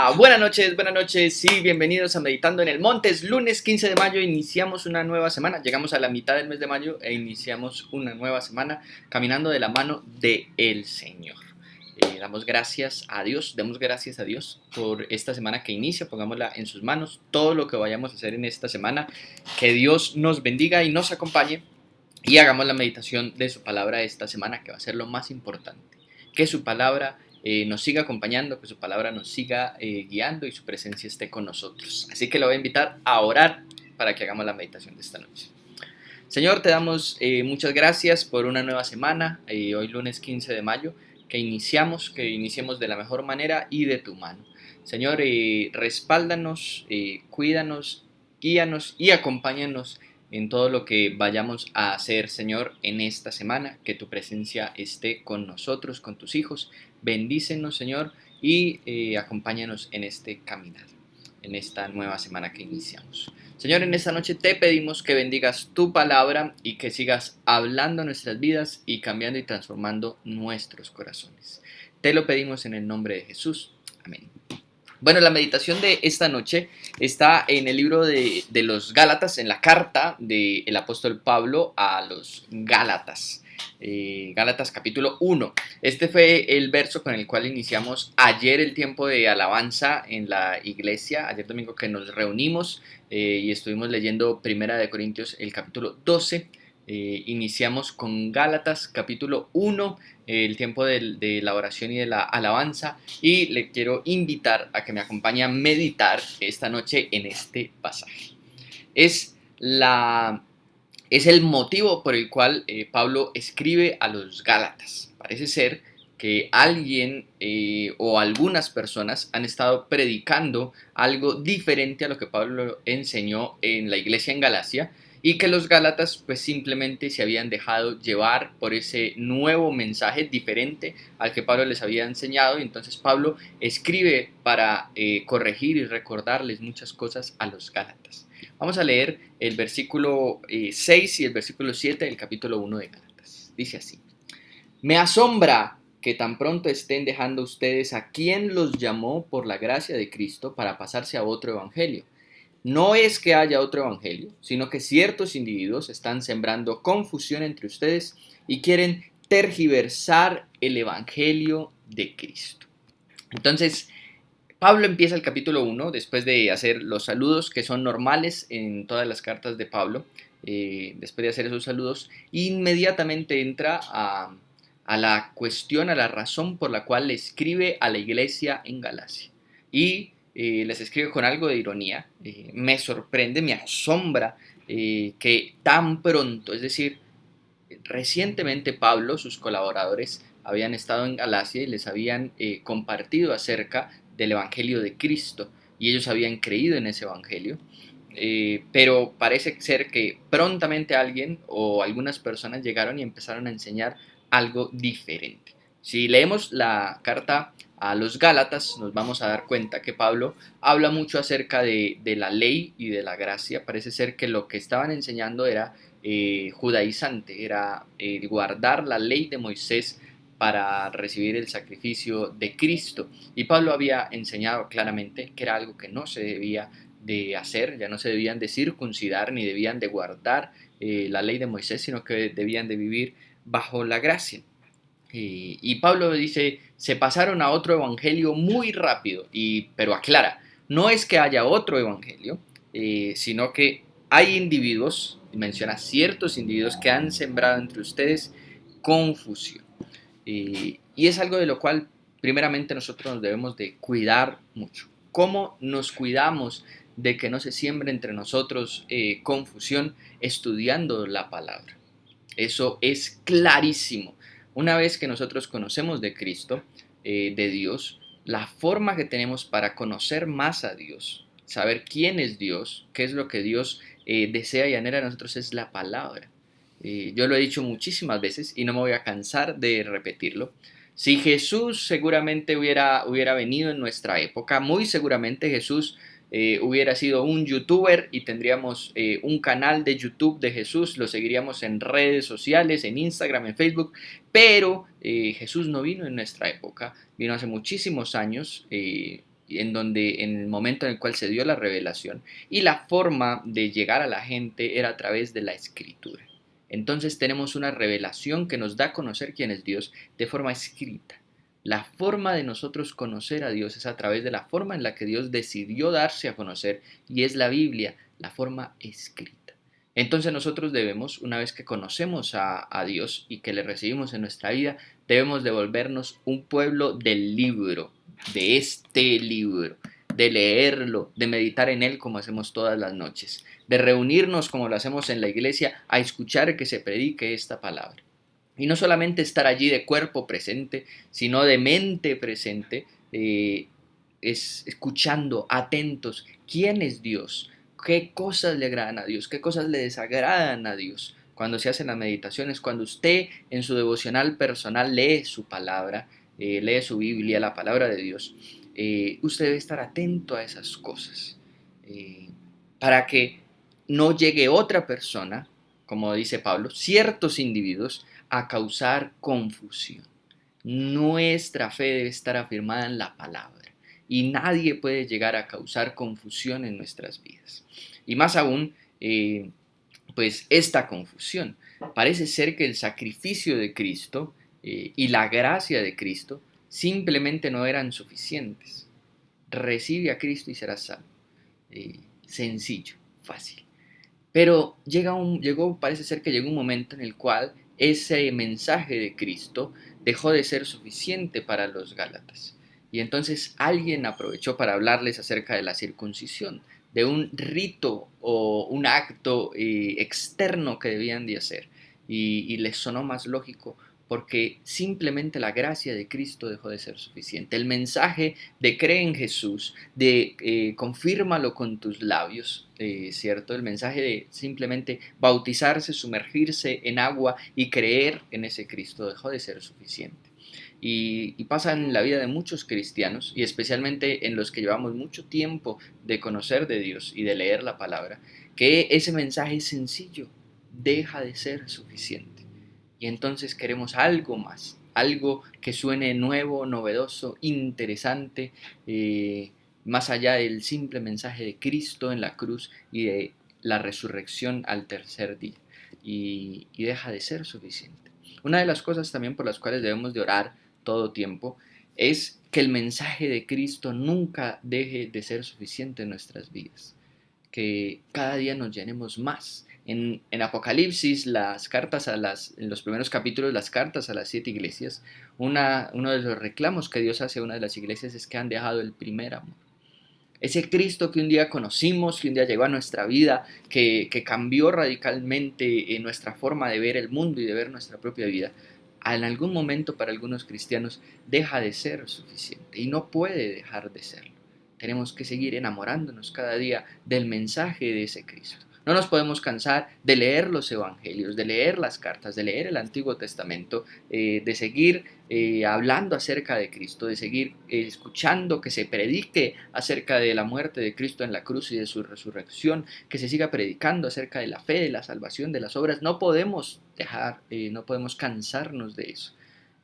Buenas noches, sí, bienvenidos a Meditando en el Monte. Es lunes 15 de mayo, iniciamos una nueva semana, llegamos a la mitad del mes de mayo e iniciamos una nueva semana caminando de la mano del Señor. Demos gracias a Dios por esta semana que inicia, pongámosla en sus manos, todo lo que vayamos a hacer en esta semana, que Dios nos bendiga y nos acompañe y hagamos la meditación de su palabra esta semana, que va a ser lo más importante, que su palabra nos siga acompañando, que su palabra nos siga guiando y su presencia esté con nosotros. Así que lo voy a invitar a orar para que hagamos la meditación de esta noche. Señor, te damos muchas gracias por una nueva semana, hoy lunes 15 de mayo, que iniciemos de la mejor manera y de tu mano. Señor, respáldanos, cuídanos, guíanos y acompáñanos en todo lo que vayamos a hacer, Señor, en esta semana, que tu presencia esté con nosotros, con tus hijos. Bendícenos, Señor, y acompáñanos en este caminar, en esta nueva semana que iniciamos. Señor, en esta noche te pedimos que bendigas tu palabra y que sigas hablando nuestras vidas y cambiando y transformando nuestros corazones. Te lo pedimos en el nombre de Jesús. Amén. Bueno, la meditación de esta noche está en el libro de los Gálatas, en la carta del apóstol Pablo a los Gálatas. Gálatas capítulo 1. Este fue el verso con el cual iniciamos ayer el tiempo de alabanza en la iglesia, ayer domingo que nos reunimos y estuvimos leyendo Primera de Corintios el capítulo 12. Iniciamos con Gálatas capítulo 1, el tiempo de la oración y de la alabanza, y le quiero invitar a que me acompañe a meditar esta noche en este pasaje. Es el motivo por el cual Pablo escribe a los Gálatas. Parece ser que alguien o algunas personas han estado predicando algo diferente a lo que Pablo enseñó en la iglesia en Galacia, y que los Gálatas pues simplemente se habían dejado llevar por ese nuevo mensaje diferente al que Pablo les había enseñado, y entonces Pablo escribe para corregir y recordarles muchas cosas a los Gálatas. Vamos a leer el versículo 6 y el versículo 7 del capítulo 1 de Gálatas. Dice así: Me asombra que tan pronto estén dejando ustedes a quien los llamó por la gracia de Cristo para pasarse a otro evangelio. No es que haya otro evangelio, sino que ciertos individuos están sembrando confusión entre ustedes y quieren tergiversar el evangelio de Cristo. Entonces, Pablo empieza el capítulo 1 después de hacer los saludos que son normales en todas las cartas de Pablo. Después de hacer esos saludos, inmediatamente entra a la cuestión, a la razón por la cual le escribe a la iglesia en Galacia. Y les escribe con algo de ironía. Me sorprende, me asombra que tan pronto, es decir, recientemente Pablo, sus colaboradores, habían estado en Galacia y les habían compartido acerca del Evangelio de Cristo, y ellos habían creído en ese Evangelio. Pero parece ser que prontamente alguien o algunas personas llegaron y empezaron a enseñar algo diferente. Si leemos la carta a los Gálatas, nos vamos a dar cuenta que Pablo habla mucho acerca de la ley y de la gracia. Parece ser que lo que estaban enseñando era judaizante, era guardar la ley de Moisés para recibir el sacrificio de Cristo. Y Pablo había enseñado claramente que era algo que no se debía de hacer, ya no se debían de circuncidar ni debían de guardar la ley de Moisés, sino que debían de vivir bajo la gracia. Y Pablo dice, se pasaron a otro evangelio muy rápido, pero aclara, no es que haya otro evangelio, sino que hay individuos, menciona ciertos individuos que han sembrado entre ustedes confusión. Y es algo de lo cual primeramente nosotros nos debemos de cuidar mucho. ¿Cómo nos cuidamos de que no se siembre entre nosotros confusión? Estudiando la palabra. Eso es clarísimo. Una vez que nosotros conocemos de Cristo, de Dios, la forma que tenemos para conocer más a Dios, saber quién es Dios, qué es lo que Dios desea y anhela de nosotros, es la palabra. Yo lo he dicho muchísimas veces y no me voy a cansar de repetirlo. Si Jesús seguramente hubiera venido en nuestra época, muy seguramente Jesús hubiera sido un youtuber y tendríamos un canal de YouTube de Jesús, lo seguiríamos en redes sociales, en Instagram, en Facebook, pero Jesús no vino en nuestra época, vino hace muchísimos años en donde en el momento en el cual se dio la revelación, y la forma de llegar a la gente era a través de la escritura. Entonces tenemos una revelación que nos da a conocer quién es Dios de forma escrita. La forma de nosotros conocer a Dios es a través de la forma en la que Dios decidió darse a conocer, y es la Biblia, la forma escrita. Entonces nosotros debemos, una vez que conocemos a Dios y que le recibimos en nuestra vida, debemos de volvernos un pueblo del libro, de este libro, de leerlo, de meditar en él como hacemos todas las noches, de reunirnos como lo hacemos en la iglesia a escuchar que se predique esta palabra. Y no solamente estar allí de cuerpo presente, sino de mente presente, es escuchando, atentos, quién es Dios, qué cosas le agradan a Dios, qué cosas le desagradan a Dios. Cuando se hacen las meditaciones, cuando usted en su devocional personal lee su palabra, lee su Biblia, la palabra de Dios, usted debe estar atento a esas cosas, eh, para que no llegue otra persona, como dice Pablo, ciertos individuos, a causar confusión. Nuestra fe debe estar afirmada en la palabra y nadie puede llegar a causar confusión en nuestras vidas. Y más aún, pues esta confusión. Parece ser que el sacrificio de Cristo y la gracia de Cristo simplemente no eran suficientes. Recibe a Cristo y serás salvo. Sencillo, fácil. Pero parece ser que llegó un momento en el cual ese mensaje de Cristo dejó de ser suficiente para los Gálatas. Y entonces alguien aprovechó para hablarles acerca de la circuncisión, de un rito o un acto externo que debían de hacer. Y les sonó más lógico porque simplemente la gracia de Cristo dejó de ser suficiente. El mensaje de cree en Jesús, de confírmalo con tus labios, ¿cierto? El mensaje de simplemente bautizarse, sumergirse en agua y creer en ese Cristo dejó de ser suficiente. Y pasa en la vida de muchos cristianos, y especialmente en los que llevamos mucho tiempo de conocer de Dios y de leer la palabra, que ese mensaje sencillo deja de ser suficiente. Y entonces queremos algo más, algo que suene nuevo, novedoso, interesante, más allá del simple mensaje de Cristo en la cruz y de la resurrección al tercer día. Y deja de ser suficiente. Una de las cosas también por las cuales debemos de orar todo tiempo es que el mensaje de Cristo nunca deje de ser suficiente en nuestras vidas, que cada día nos llenemos más. En Apocalipsis, en los primeros capítulos, las cartas a las 7 iglesias, uno de los reclamos que Dios hace a una de las iglesias es que han dejado el primer amor. Ese Cristo que un día conocimos, que un día llegó a nuestra vida, que cambió radicalmente nuestra forma de ver el mundo y de ver nuestra propia vida, en algún momento para algunos cristianos deja de ser suficiente y no puede dejar de serlo. Tenemos que seguir enamorándonos cada día del mensaje de ese Cristo. No nos podemos cansar de leer los evangelios, de leer las cartas, de leer el Antiguo Testamento, de seguir hablando acerca de Cristo, de seguir escuchando que se predique acerca de la muerte de Cristo en la cruz y de su resurrección, que se siga predicando acerca de la fe, de la salvación, de las obras. No podemos no podemos cansarnos de eso.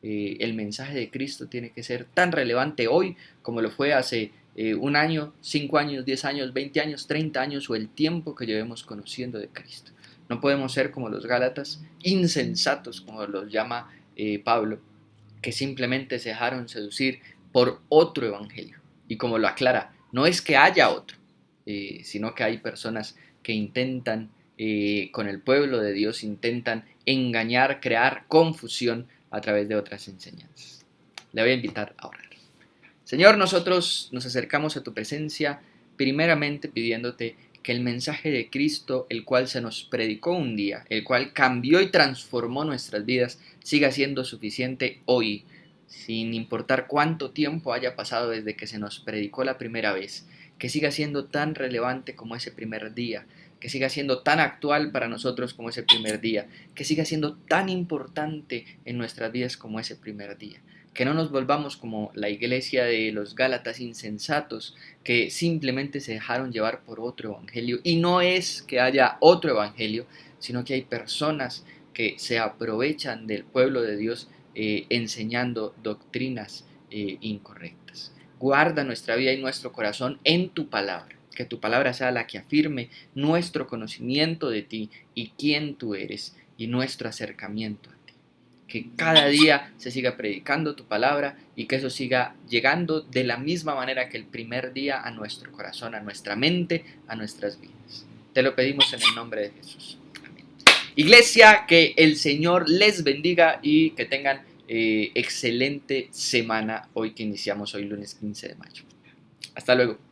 El mensaje de Cristo tiene que ser tan relevante hoy como lo fue hace un año, 5 años, 10 años, 20 años, 30 años o el tiempo que llevemos conociendo de Cristo. No podemos ser como los Gálatas, insensatos, como los llama Pablo, que simplemente se dejaron seducir por otro evangelio. Y como lo aclara, no es que haya otro, sino que hay personas que intentan, con el pueblo de Dios, intentan engañar, crear confusión a través de otras enseñanzas. Le voy a invitar a orar. Señor, nosotros nos acercamos a tu presencia primeramente pidiéndote que el mensaje de Cristo, el cual se nos predicó un día, el cual cambió y transformó nuestras vidas, siga siendo suficiente hoy, sin importar cuánto tiempo haya pasado desde que se nos predicó la primera vez, que siga siendo tan relevante como ese primer día, que siga siendo tan actual para nosotros como ese primer día, que siga siendo tan importante en nuestras vidas como ese primer día. Que no nos volvamos como la iglesia de los Gálatas insensatos, que simplemente se dejaron llevar por otro evangelio. Y no es que haya otro evangelio, sino que hay personas que se aprovechan del pueblo de Dios enseñando doctrinas incorrectas. Guarda nuestra vida y nuestro corazón en tu palabra. Que tu palabra sea la que afirme nuestro conocimiento de ti y quién tú eres y nuestro acercamiento a ti. Que cada día se siga predicando tu palabra y que eso siga llegando de la misma manera que el primer día a nuestro corazón, a nuestra mente, a nuestras vidas. Te lo pedimos en el nombre de Jesús. Amén. Iglesia, que el Señor les bendiga y que tengan excelente semana hoy que iniciamos hoy lunes 15 de mayo. Hasta luego.